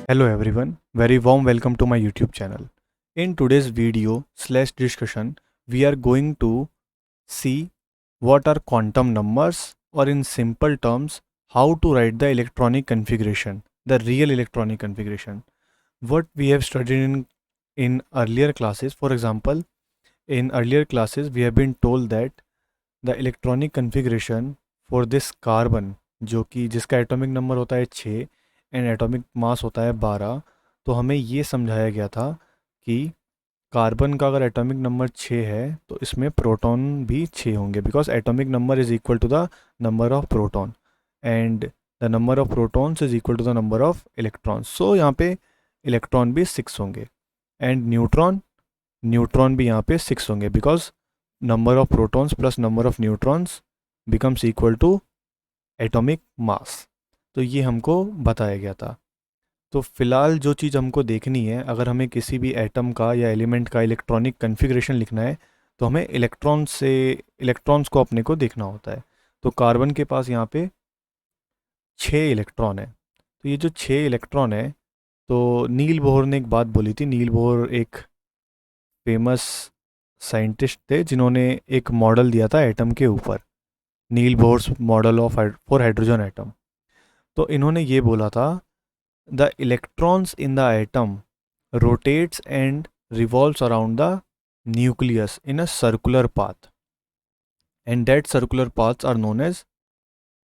Hello everyone, very warm welcome to my YouTube channel. In today's video slash discussion, we are going to see what are quantum numbers, or in simple terms, how to write the electronic configuration, the real electronic configuration. What we have studied in earlier classes, for example, in earlier classes we have been told that the electronic configuration for this carbon, जो कि जिसका atomic number होता है 6 and atomic mass होता है 12, तो हमें ये समझाया गया था कि कार्बन का अगर एटॉमिक नंबर 6 है तो इसमें प्रोटॉन भी 6 होंगे, because atomic number is equal to the number of proton and the number of protons is equal to the number of electrons. So यहाँ पे इलेक्ट्रॉन भी 6 होंगे एंड न्यूट्रॉन न्यूट्रॉन भी यहाँ पे 6 होंगे, because number of protons plus number of neutrons becomes equal to atomic mass. तो ये हमको बताया गया था. तो फिलहाल जो चीज़ हमको देखनी है, अगर हमें किसी भी एटम का या एलिमेंट का इलेक्ट्रॉनिक कन्फिग्रेशन लिखना है तो हमें इलेक्ट्रॉन्स को अपने को देखना होता है. तो कार्बन के पास यहाँ पे 6 इलेक्ट्रॉन है. तो ये जो 6 इलेक्ट्रॉन है, तो नील बोहर ने एक बात बोली थी. नील बोहर एक फेमस साइंटिस्ट थे जिन्होंने एक मॉडल दिया था एटम के ऊपर, Niels Bohr's model of for hydrogen atom. तो इन्होंने ये बोला था, the electrons in the atom rotates and revolves around the nucleus in a circular path and that circular paths are known as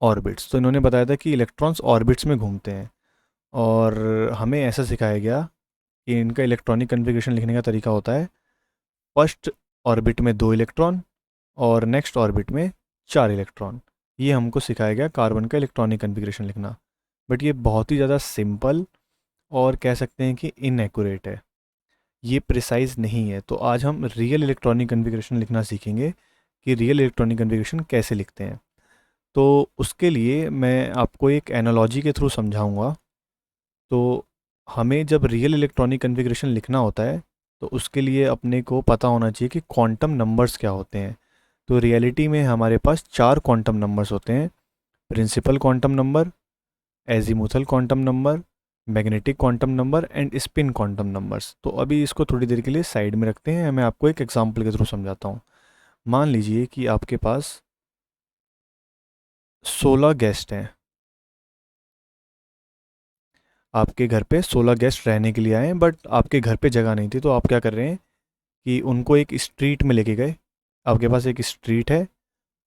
orbits. तो इन्होंने बताया था कि इलेक्ट्रॉन्स ऑर्बिट्स में घूमते हैं, और हमें ऐसा सिखाया गया कि इनका इलेक्ट्रॉनिक कन्फिग्रेशन लिखने का तरीका होता है, फर्स्ट ऑर्बिट में 2 इलेक्ट्रॉन और नेक्स्ट ऑर्बिट में 4 इलेक्ट्रॉन. ये हमको सिखाया गया कार्बन का इलेक्ट्रॉनिक कन्फिग्रेशन लिखना. बट ये बहुत ही ज़्यादा सिंपल और कह सकते हैं कि इनएक्यूरेट है, ये प्रिसाइज नहीं है. तो आज हम रियल इलेक्ट्रॉनिक कन्फिग्रेशन लिखना सीखेंगे कि रियल इलेक्ट्रॉनिक कन्फिग्रेशन कैसे लिखते हैं. तो उसके लिए मैं आपको एक एनालॉजी के थ्रू समझाऊंगा. तो हमें जब रियल इलेक्ट्रॉनिक कन्फिग्रेशन लिखना होता है तो उसके लिए अपने को पता होना चाहिए कि क्वांटम नंबर्स क्या होते हैं. तो रियलिटी में हमारे पास 4 क्वांटम नंबर्स होते हैं: principal quantum number, azimuthal quantum number, magnetic quantum number and spin quantum numbers. तो अभी इसको थोड़ी देर के लिए साइड में रखते हैं, मैं आपको एक एग्जांपल के थ्रू समझाता हूँ. मान लीजिए कि आपके पास 16 गेस्ट हैं. आपके घर पे 16 गेस्ट रहने के लिए आए हैं, बट आपके घर पे जगह नहीं थी. तो आप क्या कर रहे हैं कि उनको एक स्ट्रीट में लेके गए. आपके पास एक स्ट्रीट है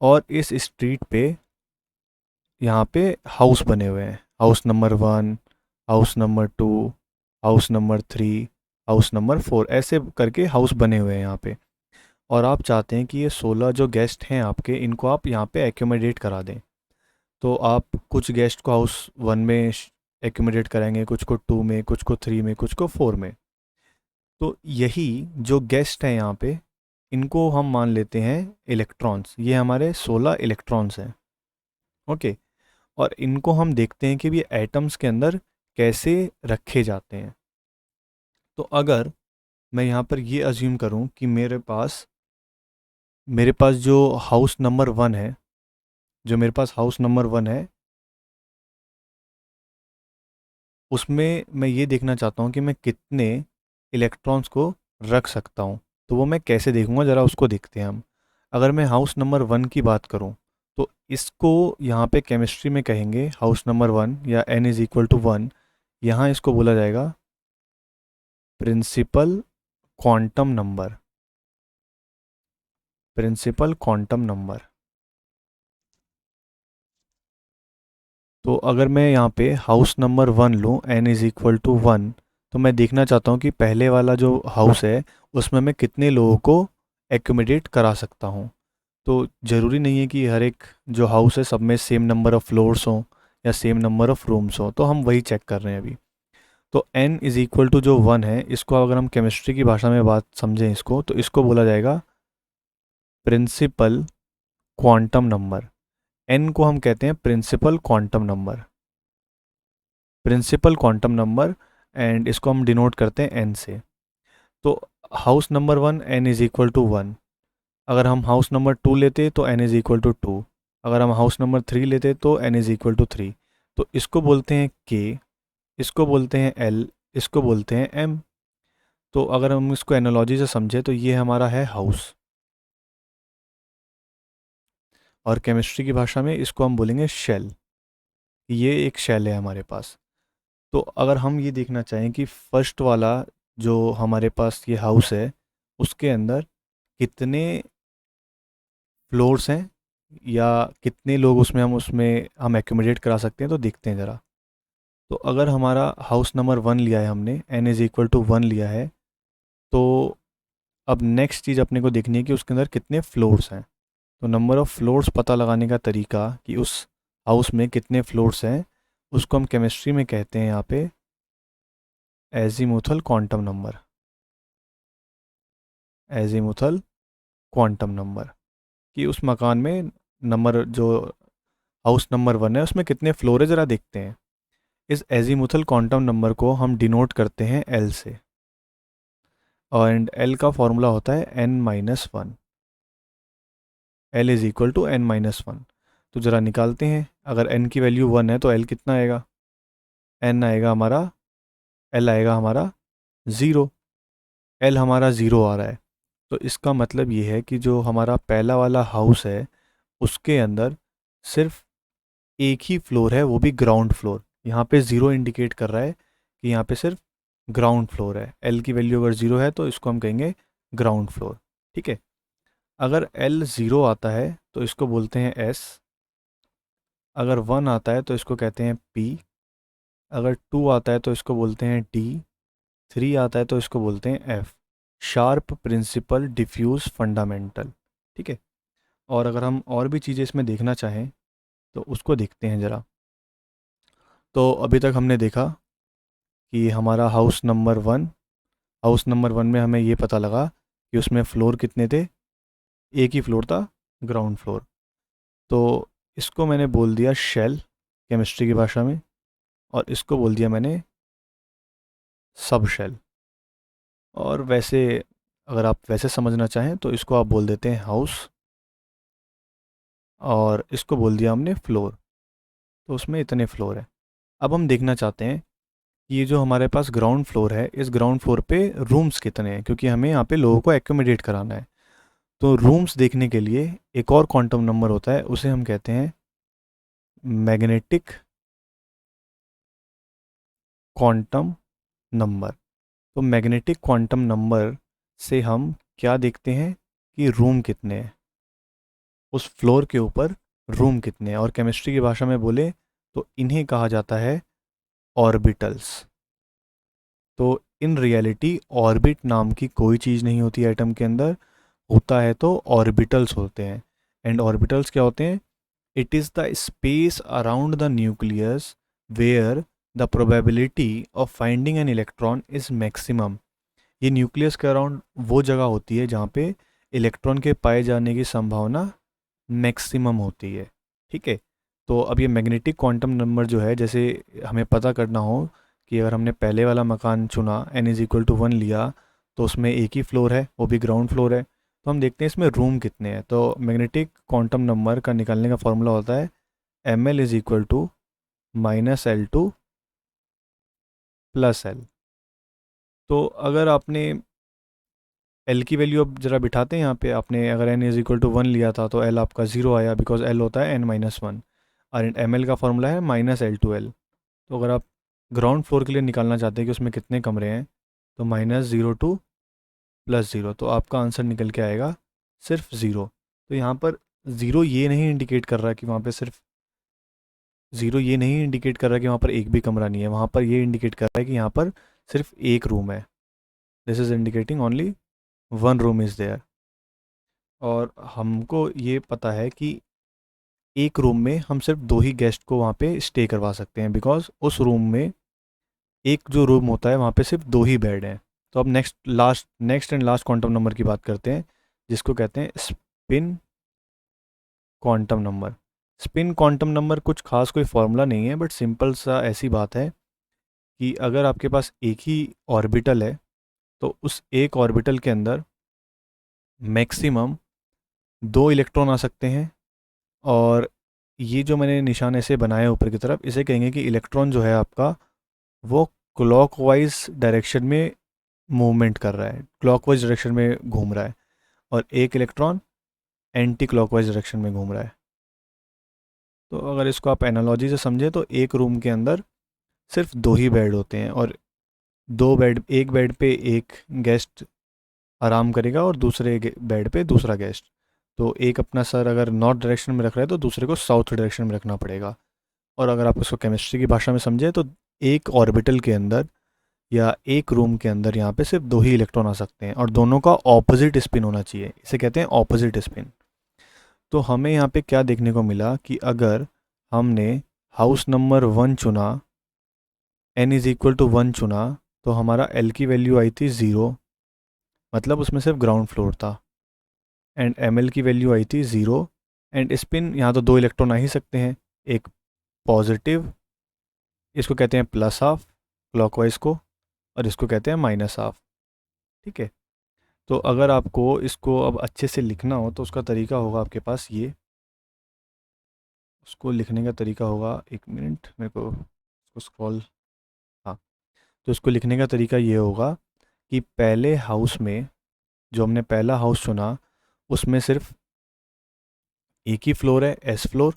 और इस स्ट्रीट पे यहाँ पे हाउस बने हुए हैं, house number 1, house number 2, house number 3, house number 4, ऐसे करके हाउस बने हुए हैं यहाँ पे. और आप चाहते हैं कि ये 16 जो गेस्ट हैं आपके, इनको आप यहाँ पे एक्यूमिडेट करा दें. तो आप कुछ गेस्ट को हाउस 1 में एक्यूमिडेट कराएंगे, कुछ को 2 में, कुछ को 3 में, कुछ को 4 में. तो यही जो गेस्ट हैं यहाँ पे, इनको हम मान लेते हैं इलेक्ट्रॉन्स. ये हमारे 16 इलेक्ट्रॉन्स हैं. ओके. और इनको हम देखते हैं कि ये एटम्स के अंदर कैसे रखे जाते हैं. तो अगर मैं यहाँ पर ये अज्यूम करूँ कि मेरे पास जो हाउस नंबर 1 है, जो मेरे पास हाउस नंबर 1 है, उसमें मैं ये देखना चाहता हूँ कि मैं कितने इलेक्ट्रॉन्स को रख सकता हूँ. तो वो मैं कैसे देखूँगा, ज़रा उसको देखते हैं हम. अगर मैं हाउस नंबर 1 की बात करूँ तो इसको यहाँ पे केमिस्ट्री में कहेंगे हाउस नंबर 1 या n इज़ इक्वल टू 1. यहाँ इसको बोला जाएगा principal quantum number. Principal quantum number. तो अगर मैं यहाँ पे हाउस नंबर 1 लूँ, n इज़ इक्वल टू 1, तो मैं देखना चाहता हूँ कि पहले वाला जो हाउस है उसमें मैं कितने लोगों को एक्यूमिडेट करा सकता हूँ. तो ज़रूरी नहीं है कि हर एक जो हाउस है सब में सेम नंबर ऑफ़ फ्लोर्स हों या सेम नंबर ऑफ़ रूम्स हों. तो हम वही चेक कर रहे हैं अभी. तो n इज़ इक्वल टू जो 1 है, इसको अगर हम केमिस्ट्री की भाषा में बात समझें इसको, तो इसको बोला जाएगा प्रिंसिपल क्वांटम नंबर. n को हम कहते हैं principal quantum number. Principal quantum number, and इसको हम डिनोट करते हैं n से. तो house number 1 n is equal to 1. अगर हम हाउस नंबर 2 लेते तो n इज़ इक्वल टू 2. अगर हम हाउस नंबर 3 लेते तो n इज़ इक्वल टू 3. तो इसको बोलते हैं k. इसको बोलते हैं एल, इसको बोलते हैं एम। तो अगर हम इसको एनालॉजी से समझे तो ये हमारा है हाउस, और केमिस्ट्री की भाषा में इसको हम बोलेंगे शेल। ये एक शेल है हमारे पास। तो अगर हम ये देखना चाहें कि फर्स्ट वाला जो हमारे पास ये हाउस है, उसके अंदर कितने फ्लोर्स हैं, या कितने लोग उसमें हम एक्यूमुलेट करा सकते हैं, तो देखते हैं ज़रा। तो अगर हमारा हाउस नंबर 1 लिया है हमने, n=1 लिया है, तो अब नेक्स्ट चीज़ अपने को देखनी है कि उसके अंदर कितने फ्लोर्स हैं। तो नंबर ऑफ़ फ्लोर्स पता लगाने का तरीका कि उस हाउस में कितने फ्लोर्स हैं, उसको हम केमिस्ट्री में कहते हैं यहाँ पे azimuthal quantum number. Azimuthal quantum number, कि उस मकान में नंबर जो हाउस नंबर 1 है उसमें कितने फ्लोर है, ज़रा देखते हैं। इस एजीमुथल क्वांटम नंबर को हम डिनोट करते हैं एल से, और एंड एल का फॉर्मूला होता है n-1। l=n-1। तो ज़रा निकालते हैं। अगर n की वैल्यू 1 है तो l कितना आएगा? n आएगा हमारा, l आएगा हमारा 0। l हमारा 0 आ रहा है। तो इसका मतलब ये है कि जो हमारा पहला वाला हाउस है उसके अंदर सिर्फ एक ही फ्लोर है, वो भी ग्राउंड फ्लोर। यहाँ पे 0 इंडिकेट कर रहा है कि यहाँ पे सिर्फ ग्राउंड फ्लोर है। l की वैल्यू अगर 0 है तो इसको हम कहेंगे ग्राउंड फ्लोर। ठीक है। अगर l 0 आता है तो इसको बोलते हैं s। अगर 1 आता है तो इसको कहते हैं p। अगर 2 आता है तो इसको बोलते हैं d। 3 आता है तो इसको बोलते हैं f। Sharp, principal, diffuse, fundamental. ठीक है। और अगर हम और भी चीज़ें इसमें देखना चाहें तो उसको देखते हैं ज़रा। तो अभी तक हमने देखा कि हमारा हाउस नंबर 1 में हमें ये पता लगा कि उसमें फ्लोर कितने थे, एक ही फ्लोर था, ग्राउंड फ्लोर। तो इसको मैंने बोल दिया शेल केमिस्ट्री की भाषा में, और इसको बोल दिया मैंने सब शेल। और वैसे अगर आप वैसे समझना चाहें तो इसको आप बोल देते हैं हाउस, और इसको बोल दिया हमने फ्लोर। तो उसमें इतने फ्लोर हैं। अब हम देखना चाहते हैं कि ये जो हमारे पास ग्राउंड फ्लोर है, इस ग्राउंड फ्लोर पे रूम्स कितने हैं, क्योंकि हमें यहाँ पे लोगों को एक्कोमोडेट कराना है। तो रूम्स देखने के लिए एक और क्वांटम नंबर होता है, उसे हम कहते हैं मैग्नेटिक क्वांटम नंबर। तो मैग्नेटिक क्वांटम नंबर से हम क्या देखते हैं कि रूम कितने हैं, उस फ्लोर के ऊपर रूम कितने हैं। और केमिस्ट्री की भाषा में बोले तो इन्हें कहा जाता है ऑर्बिटल्स। तो इन रियलिटी ऑर्बिट नाम की कोई चीज़ नहीं होती एटम के अंदर, होता है तो ऑर्बिटल्स होते हैं। एंड ऑर्बिटल्स क्या होते हैं? It is the space around the nucleus where the probability of finding an electron is maximum. ये न्यूक्लियस के अराउंड वो जगह होती है जहाँ पे इलेक्ट्रॉन के पाए जाने की संभावना मैक्सिमम होती है। ठीक है। तो अब ये मैग्नेटिक क्वांटम नंबर जो है, जैसे हमें पता करना हो कि अगर हमने पहले वाला मकान चुना n=1 लिया, तो उसमें एक ही फ्लोर है, वो भी ग्राउंड फ्लोर है। तो हम देखते हैं इसमें रूम कितने हैं। तो मैग्नेटिक क्वांटम नंबर का निकालने का फॉर्मूला होता है ml=-L2 + L। तो अगर आपने एल की वैल्यू अब ज़रा बिठाते हैं यहाँ पे, आपने अगर n=1 लिया था तो एल आपका 0 आया, बिकॉज एल होता है n-1, और एम एल का फॉर्मूला है -L2L। तो अगर आप ग्राउंड फ्लोर के लिए निकालना चाहते हैं कि उसमें कितने कमरे हैं, तो -0 + 0, तो आपका आंसर निकल के आएगा सिर्फ 0। तो यहाँ पर 0 ये नहीं इंडिकेट कर रहा कि वहाँ पे सिर्फ 0 ये नहीं इंडिकेट कर रहा कि वहाँ पर एक भी कमरा नहीं है। वहाँ पर ये इंडिकेट कर रहा है कि यहाँ पर सिर्फ एक रूम है। This is indicating only one room is there. और हमको ये पता है कि एक रूम में हम सिर्फ 2 ही गेस्ट को वहाँ पे स्टे करवा सकते हैं, बिकॉज़ उस रूम में एक जो रूम होता है वहाँ पे सिर्फ 2 ही बेड हैं। तो अब next and last quantum number की बात करते हैं, जिसको कहते हैं spin quantum number. Spin quantum number कुछ खास कोई फार्मूला नहीं है, बट सिंपल सा ऐसी बात है कि अगर आपके पास एक ही ऑर्बिटल है तो उस एक ऑर्बिटल के अंदर मैक्सिमम 2 इलेक्ट्रॉन आ सकते हैं। और ये जो मैंने निशान ऐसे बनाया ऊपर की तरफ, इसे कहेंगे कि इलेक्ट्रॉन जो है आपका वो क्लॉकवाइज डायरेक्शन में मूवमेंट कर रहा है, क्लॉकवाइज डायरेक्शन में घूम रहा है, और एक इलेक्ट्रॉन एंटी क्लॉकवाइज डायरेक्शन में घूम रहा है। तो अगर इसको आप एनालॉजी से समझें तो एक रूम के अंदर सिर्फ दो ही बेड होते हैं, और दो बेड, एक बेड पे एक गेस्ट आराम करेगा और दूसरे बेड पे दूसरा गेस्ट। तो एक अपना सर अगर नॉर्थ डायरेक्शन में रख रहा है तो दूसरे को साउथ डायरेक्शन में रखना पड़ेगा। और अगर आप इसको केमिस्ट्री की भाषा में समझें तो एक ऑर्बिटल के अंदर या एक रूम के अंदर यहाँ पे सिर्फ दो ही इलेक्ट्रॉन आ सकते हैं, और दोनों का ऑपोजिट स्पिन होना चाहिए, इसे कहते हैं ऑपोजिट स्पिन। तो हमें यहाँ पे क्या देखने को मिला कि अगर हमने हाउस नंबर 1 चुना, n इज़ इक्वल टू 1 चुना, तो हमारा l की वैल्यू आई थी 0, मतलब उसमें सिर्फ ग्राउंड फ्लोर था। एंड ml की वैल्यू आई थी 0, एंड स्पिन यहाँ तो दो इलेक्ट्रॉन आ ही सकते हैं, एक पॉजिटिव, इसको कहते हैं प्लस हाफ क्लॉकवाइज को, और इसको कहते हैं माइनस हाफ। ठीक है। तो अगर आपको इसको अब अच्छे से लिखना हो तो उसका तरीका होगा आपके पास ये, उसको लिखने का तरीका होगा, एक मिनट मेरे को उसको स्क्रॉल, हाँ। तो इसको लिखने का तरीका ये होगा कि पहले हाउस में, जो हमने पहला हाउस चुना, उसमें सिर्फ एक ही फ्लोर है, एस फ्लोर,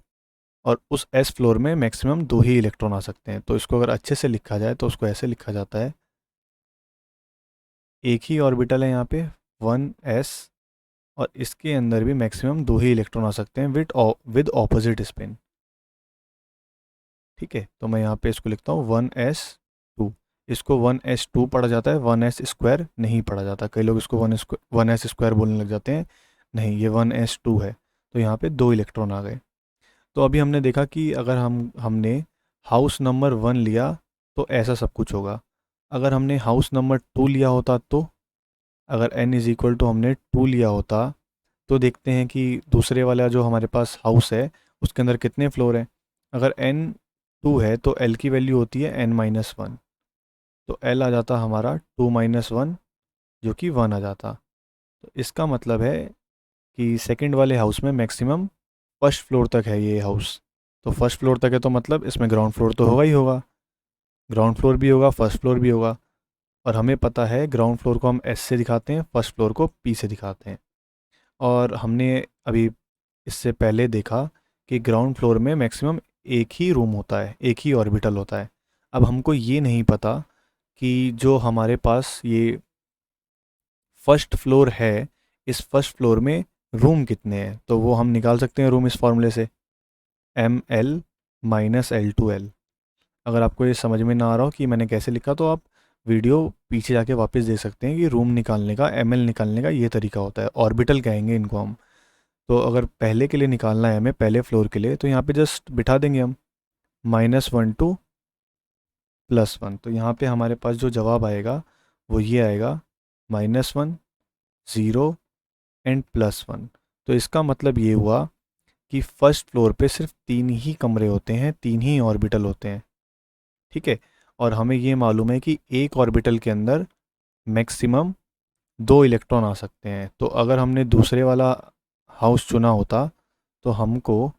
और उस एस फ्लोर में मैक्सिमम दो ही इलेक्ट्रॉन आ सकते हैं। तो इसको अगर अच्छे से लिखा जाए तो उसको ऐसे लिखा जाता है, एक ही ऑर्बिटल है यहाँ पे 1s, और इसके अंदर भी मैक्सिमम दो ही इलेक्ट्रॉन आ सकते हैं विद ऑपोजिट स्पिन। ठीक है। तो मैं यहाँ पे इसको लिखता हूँ 1s2। इसको 1s2 पढ़ा जाता है, 1s स्क्वायर नहीं पढ़ा जाता। कई लोग इसको 1s स्क्वायर बोलने लग जाते हैं, नहीं, ये 1s2 है। तो यहाँ पे दो इलेक्ट्रॉन आ गए। तो अभी हमने देखा कि अगर हमने हाउस नंबर 1 लिया तो ऐसा सब कुछ होगा। अगर हमने हाउस नंबर 2 लिया होता, तो अगर n इज़ इक्वल टू हमने 2 लिया होता, तो देखते हैं कि दूसरे वाला जो हमारे पास हाउस है उसके अंदर कितने फ्लोर हैं। अगर n 2 है तो l की वैल्यू होती है n-1, तो l आ जाता हमारा 2-1, जो कि 1 आ जाता। तो इसका मतलब है कि सेकंड वाले हाउस में मैक्सिमम फर्स्ट फ्लोर तक है ये हाउस। तो फर्स्ट फ्लोर तक है तो मतलब इसमें ग्राउंड फ्लोर तो होगा ही होगा, ग्राउंड फ्लोर भी होगा, फर्स्ट फ्लोर भी होगा। और हमें पता है ग्राउंड फ्लोर को हम एस से दिखाते हैं, फर्स्ट फ्लोर को पी से दिखाते हैं। और हमने अभी इससे पहले देखा कि ग्राउंड फ्लोर में मैक्सिमम एक ही रूम होता है, एक ही ऑर्बिटल होता है। अब हमको ये नहीं पता कि जो हमारे पास ये फर्स्ट फ्लोर है, इस फर्स्ट फ्लोर में रूम कितने हैं। तो वो हम निकाल सकते हैं रूम इस फॉर्मूले से, ML-L2L। अगर आपको ये समझ में ना आ रहा हो कि मैंने कैसे लिखा, तो आप वीडियो पीछे जाके वापस देख सकते हैं कि रूम निकालने का, ML निकालने का ये तरीका होता है, ऑर्बिटल कहेंगे इनको हम। तो अगर पहले के लिए निकालना है हमें, पहले फ्लोर के लिए, तो यहाँ पे जस्ट बिठा देंगे हम -1 to +1। तो यहाँ पे हमारे पास जो जवाब आएगा वो ये आएगा, -1, 0 एंड +1। तो इसका मतलब ये हुआ कि फर्स्ट फ्लोर पे सिर्फ 3 ही कमरे होते हैं, 3 ही ऑर्बिटल होते हैं। ठीक है। और हमें ये मालूम है कि एक ऑर्बिटल के अंदर मैक्सिमम दो इलेक्ट्रॉन आ सकते हैं। तो अगर हमने दूसरे वाला हाउस चुना होता तो हमको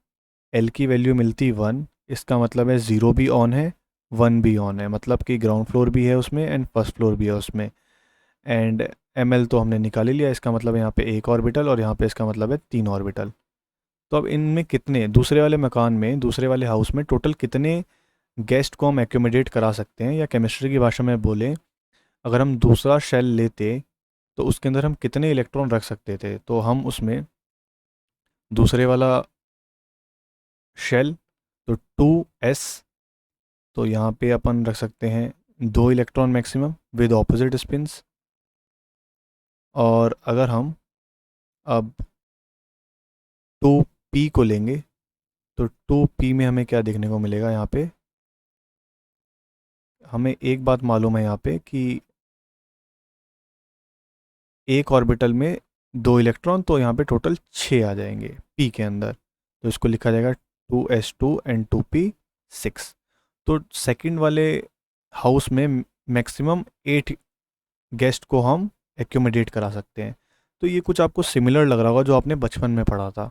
एल की वैल्यू मिलती 1, इसका मतलब है 0 भी ऑन है, 1 भी ऑन है, मतलब कि ग्राउंड फ्लोर भी है उसमें एंड फर्स्ट फ्लोर भी है उसमें। एंड ML तो हमने निकाल ही लिया, इसका मतलब यहाँ पे एक ऑर्बिटल, और यहाँ पे इसका मतलब है 3 ऑर्बिटल। तो अब इनमें कितने, दूसरे वाले मकान में, दूसरे वाले हाउस में टोटल कितने गेस्ट को हम एक्यूमिडेट करा सकते हैं, या केमिस्ट्री की भाषा में बोलें, अगर हम दूसरा शेल लेते तो उसके अंदर हम कितने इलेक्ट्रॉन रख सकते थे। तो हम उसमें दूसरे वाला शेल, तो 2s, तो यहाँ पे अपन रख सकते हैं दो electron maximum with opposite spins. और अगर हम अब 2p को लेंगे तो 2p में हमें क्या देखने को मिलेगा, यहाँ पे हमें एक बात मालूम है यहाँ पे कि एक ऑर्बिटल में दो इलेक्ट्रॉन, तो यहाँ पे टोटल 6 आ जाएंगे p के अंदर। तो इसको लिखा जाएगा 2s2 एंड 2p6। तो सेकंड वाले हाउस में मैक्सिमम 8 गेस्ट को हम एक्यूमिडेट करा सकते हैं। तो ये कुछ आपको सिमिलर लग रहा होगा जो आपने बचपन में पढ़ा था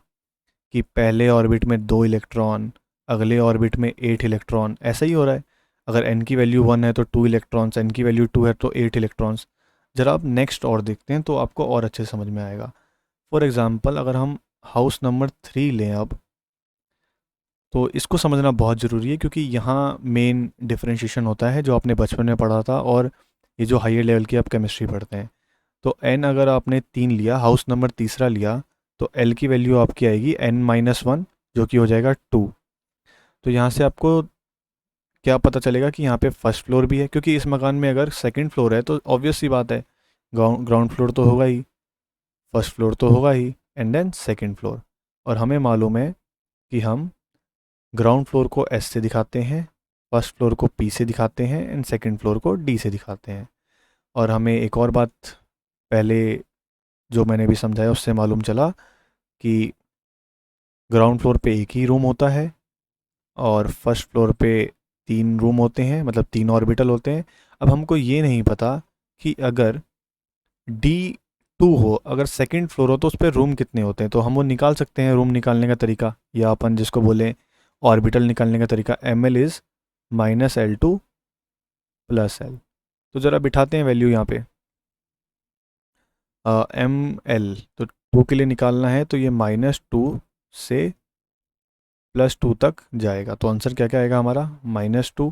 कि पहले ऑर्बिट में 2 इलेक्ट्रॉन, अगले ऑर्बिट में 8 इलेक्ट्रॉन, ऐसा ही हो रहा है। अगर n की वैल्यू 1 है तो 2 इलेक्ट्रॉन्स, n की वैल्यू 2 है तो 8 इलेक्ट्रॉन्स। ज़रा आप नेक्स्ट और देखते हैं तो आपको और अच्छे समझ में आएगा। फॉर एग्ज़ाम्पल अगर हम हाउस नंबर 3 लें अब, तो इसको समझना बहुत ज़रूरी है क्योंकि यहाँ मेन डिफरेंशिएशन होता है जो आपने बचपन में पढ़ा था और ये जो हायर लेवल की आप केमिस्ट्री पढ़ते हैं। तो n अगर आपने 3 लिया, हाउस नंबर तीसरा लिया, तो l की वैल्यू आपकी आएगी n-1, जो कि हो जाएगा 2। तो यहाँ से आपको क्या पता चलेगा कि यहाँ पे फर्स्ट फ्लोर भी है, क्योंकि इस मकान में अगर सेकंड फ्लोर है तो ऑब्वियस सी बात है, ग्राउंड फ्लोर तो होगा ही, फर्स्ट फ्लोर तो होगा ही, एंड देन सेकंड फ्लोर। और हमें मालूम है कि हम ग्राउंड फ्लोर को एस से दिखाते हैं, फर्स्ट फ्लोर को पी से दिखाते हैं एंड सेकंड फ्लोर को डी से दिखाते हैं। और हमें एक और बात पहले जो मैंने भी समझाया उससे मालूम चला कि ग्राउंड फ्लोर पे एक ही रूम होता है और फर्स्ट फ्लोर पे 3 रूम होते हैं, मतलब 3 ऑर्बिटल होते हैं। अब हमको ये नहीं पता कि अगर D2 हो, अगर सेकंड फ्लोर हो तो उस पर रूम कितने होते हैं, तो हम वो निकाल सकते हैं। रूम निकालने का तरीका, या अपन जिसको बोले ऑर्बिटल निकालने का तरीका, ml इज़ -L2 + L। तो ज़रा बिठाते हैं वैल्यू यहाँ पे। ml तो 2 के लिए निकालना है, तो ये -2 से +2 तक जाएगा। तो आंसर क्या क्या आएगा हमारा, -2,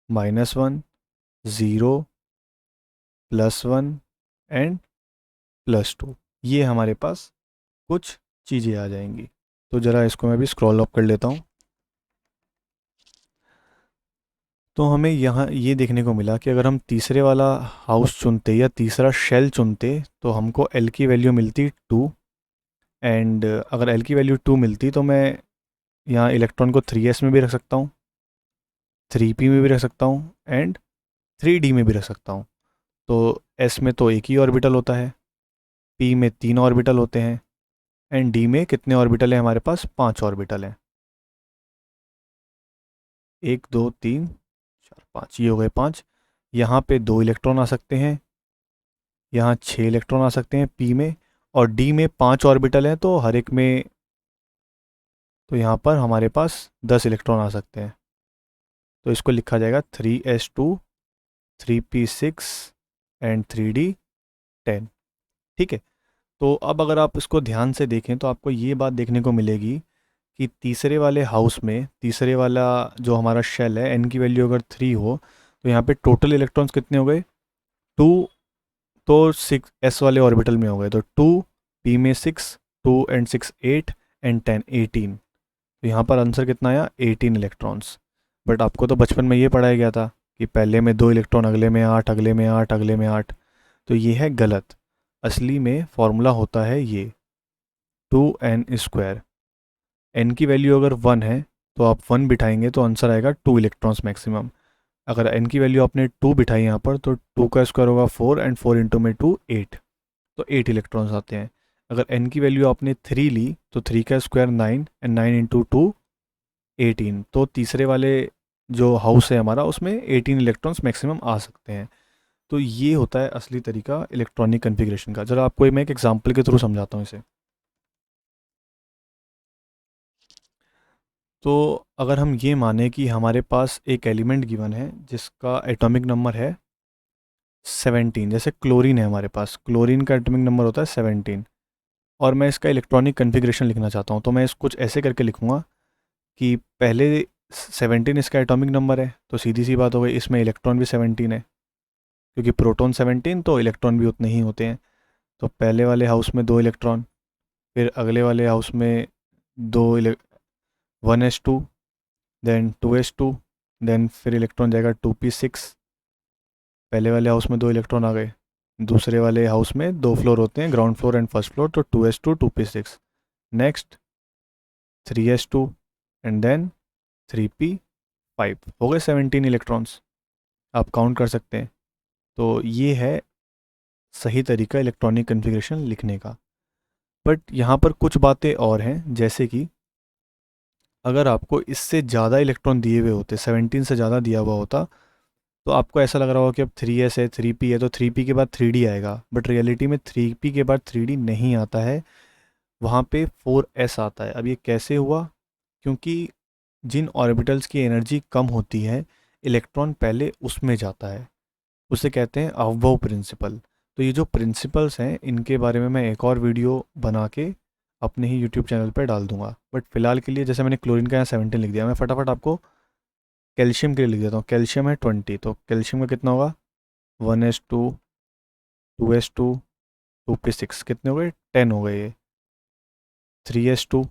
-1, 0, +1 एंड +2। ये हमारे पास कुछ चीज़ें आ जाएंगी। तो ज़रा इसको मैं भी स्क्रॉल अप कर लेता हूँ। तो हमें यहाँ ये देखने को मिला कि अगर हम तीसरे वाला हाउस चुनते या तीसरा शेल चुनते तो हमको L की वैल्यू मिलती 2। एंड अगर L की वैल्यू 2 मिलती तो मैं यहाँ इलेक्ट्रॉन को 3s में भी रख सकता हूँ, 3p में भी रख सकता हूँ एंड 3d में भी रख सकता हूँ। तो s में तो एक ही ऑर्बिटल होता है, p में 3 ऑर्बिटल होते हैं एंड d में कितने ऑर्बिटल हैं हमारे पास, 5 ऑर्बिटल हैं। 1 2 3 4 5, ये हो गए 5। यहाँ पे 2 इलेक्ट्रॉन आ सकते हैं, यहाँ 6 इलेक्ट्रॉन आ सकते हैं p में, और d में 5 ऑर्बिटल हैं तो हर एक में, तो यहाँ पर हमारे पास 10 इलेक्ट्रॉन आ सकते हैं। तो इसको लिखा जाएगा 3s2, 3p6 एंड 3d10। ठीक है। तो अब अगर आप इसको ध्यान से देखें तो आपको ये बात देखने को मिलेगी कि तीसरे वाले हाउस में, तीसरे वाला जो हमारा शेल है, n की वैल्यू अगर 3 हो तो यहाँ पे टोटल इलेक्ट्रॉन्स कितने हो गए, 2। तो 6 s वाले ऑर्बिटल में हो गए, तो 2, p में 6, 2 एंड 6 8 एंड 10 18। तो यहाँ पर आंसर कितना आया, 18 इलेक्ट्रॉन्स। बट आपको तो बचपन में ये पढ़ाया गया था कि पहले में 2 इलेक्ट्रॉन, अगले में 8, अगले में 8, अगले में 8। तो ये है गलत। असली में फॉर्मूला होता है ये 2n²। n की वैल्यू अगर 1 है तो आप 1 बिठाएंगे तो आंसर आएगा 2 इलेक्ट्रॉन्स मैक्सिमम। अगर n की वैल्यू आपने 2 बिठाई यहाँ पर तो 2 का स्क्वायर होगा 4 एंड 4 इंटू में 2 8, तो 8 इलेक्ट्रॉन्स आते हैं। अगर n की वैल्यू आपने 3 ली तो 3 का स्क्वायर 9 एंड 9 इंटू 2 18। तो तीसरे वाले जो हाउस है हमारा उसमें 18 इलेक्ट्रॉन्स मैक्सिमम आ सकते हैं। तो ये होता है असली तरीका इलेक्ट्रॉनिक कन्फिग्रेशन का। ज़रा आपको मैं एक एग्जांपल के थ्रू समझाता हूँ इसे। तो अगर हम ये माने कि हमारे पास एक एलिमेंट गिवन है जिसका एटॉमिक नंबर है 17, जैसे क्लोरीन है हमारे पास, क्लोरीन का एटॉमिक नंबर होता है 17, और मैं इसका इलेक्ट्रॉनिक कन्फिग्रेशन लिखना चाहता हूँ, तो मैं इसको कुछ ऐसे करके लिखूँगा कि पहले 17 इसका एटॉमिक नंबर है, तो सीधी सी बात हो गई, इसमें इलेक्ट्रॉन भी 17 है, क्योंकि प्रोटॉन 17 तो इलेक्ट्रॉन भी उतने ही होते हैं। तो पहले वाले हाउस में 2 इलेक्ट्रॉन, फिर अगले वाले हाउस में 2 1s2, देन 2s2, देन फिर इलेक्ट्रॉन जाएगा 2p6। पहले वाले हाउस में 2 इलेक्ट्रॉन आ गए, दूसरे वाले हाउस में 2 फ्लोर होते हैं, ground floor and first floor, तो 2s2 2p6, next 3s2 and then 3p5। हो गए 17 इलेक्ट्रॉन्स, आप काउंट कर सकते हैं। तो ये है सही तरीका इलेक्ट्रॉनिक कन्फिग्रेशन लिखने का। बट यहाँ पर कुछ बातें और हैं, जैसे कि अगर आपको इससे ज़्यादा इलेक्ट्रॉन दिए हुए होते, 17 से ज़्यादा दिया हुआ होता, तो आपको ऐसा लग रहा होगा कि अब 3s है, 3p है, तो 3p के बाद 3d आएगा। बट रियलिटी में 3p के बाद 3d नहीं आता है, वहाँ पे 4s आता है। अब ये कैसे हुआ, क्योंकि जिन ऑर्बिटल्स की एनर्जी कम होती है इलेक्ट्रॉन पहले उसमें जाता है, उसे कहते हैं अवबव प्रिंसिपल। तो ये जो प्रिंसिपल्स हैं इनके बारे में मैं एक और वीडियो बना के अपने ही यूट्यूब चैनल पर डाल दूंगा। बट फिलहाल के लिए जैसे मैंने क्लोरीन का यहाँ 17 लिख दिया, मैं फटाफट आपको कैल्शियम के लिए लिख देता हूँ। कैल्शियम है 20, तो कैल्शियम का कितना होगा 1s2, 2s2, 2p6, कितने हो गए 10 हो गए ये। 3s2,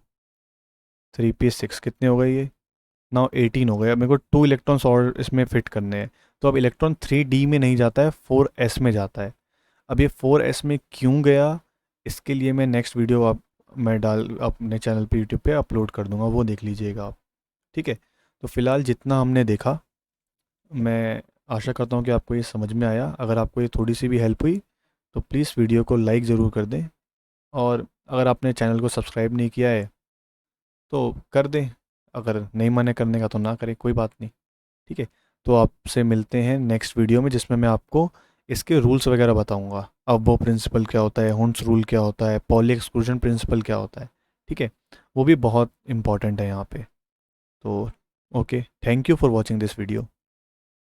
3p6 कितने हो गए ये, नाउ 18 हो गए। अब मेरे को 2 इलेक्ट्रॉन्स और इसमें फिट करने हैं। तो अब इलेक्ट्रॉन 3d में नहीं जाता है, 4s में जाता है। अब ये 4s में क्यों गया, इसके लिए मैं नेक्स्ट वीडियो मैं डाल अपने चैनल पे यूट्यूब पे अपलोड कर दूंगा, वो देख लीजिएगा आप। ठीक है, तो फिलहाल जितना हमने देखा, मैं आशा करता हूँ कि आपको ये समझ में आया। अगर आपको ये थोड़ी सी भी हेल्प हुई तो प्लीज़ वीडियो को लाइक ज़रूर कर दें, और अगर आपने चैनल को सब्सक्राइब नहीं किया है तो कर दें, अगर नहीं मन करने का तो ना करें, कोई बात नहीं। ठीक है, तो आपसे मिलते हैं नेक्स्ट वीडियो में, जिसमें मैं आपको इसके रूल्स वगैरह बताऊंगा। अबो प्रिंसिपल क्या होता है, हुंस रूल क्या होता है, पॉली एक्सक्लूजन प्रिंसिपल क्या होता है। ठीक है, वो भी बहुत इंपॉर्टेंट है यहाँ पे। तो okay, thank you for watching this video.